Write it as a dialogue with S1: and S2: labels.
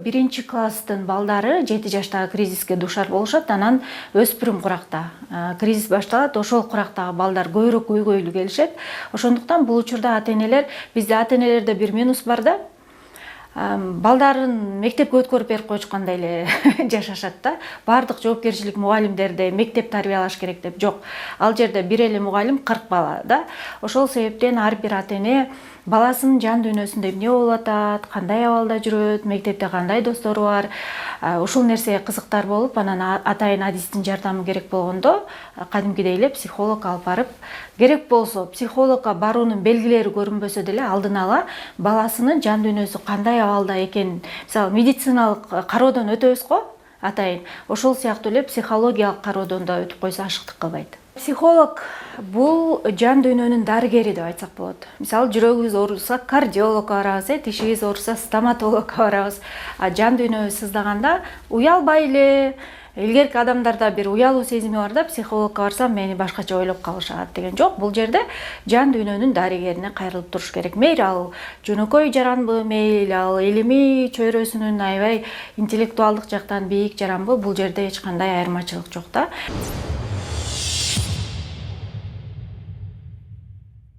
S1: Биринчи класстын балдары 7 жаштагы кризиске дуушар болушат, анан өспүрүм куракта кризис башталат. Ошол курактагы балдар көбүрөөк көйгөйлүү келишет. Ошондуктан бул учурда ата-энелер, бизде ата-энелерде бир минус бар да. Балдарын мектепке өткөрүп берип койчукандай эле жашашат да. Бардык жоопкерчилик мугалимдерде мектеп тарбиялаш керек деп. Жок. Ал жерде бир эле мугалим 40 бала да. Ошол себептен ар бир ата-эне баласынын жан дүйнөсүндө эмне болуп атат, кандай абалда жүрөт, мектепте кандай достору бар, ушул нерсеге кызыктар болуп, анан атайын адистин жардамы керек болгондо кадимкидей эле психолог алып барып, керек болсо психологко баруунун белгилери көрүнбөсө деле алдын ала баласынын жан дүйнөсү кандай абалда экенин, мисалы медициналык кароодон өтөбүз го атайын, ошол сыяктуу эле психологиялык кароодон да өтүп койсо ашыктык кылбайт. Психолог бул жан дүйнөнүн дарыгери деп айтсак болот. Мисалы жүрөгүбүз ооруса кардиологко барабыз, тишибиз ооруса стоматологко барабыз. Жан дүйнөбүз сыздаганда уялбай эле, илгерки адамдарда бир уялуу сезими бар да, психологко барсам мени башкача ойлоп калышат деген. Жок, бул жерде жан дүйнөнүн дарыгерине кайрылып туруш керек. Мейли ал жөнөкөй жаранбы, мейли ал илимий чөйрөсүнүн аябай интеллектуалдык жактан бийик жаранбы, бул жерде эч кандай айырмачылык жок да.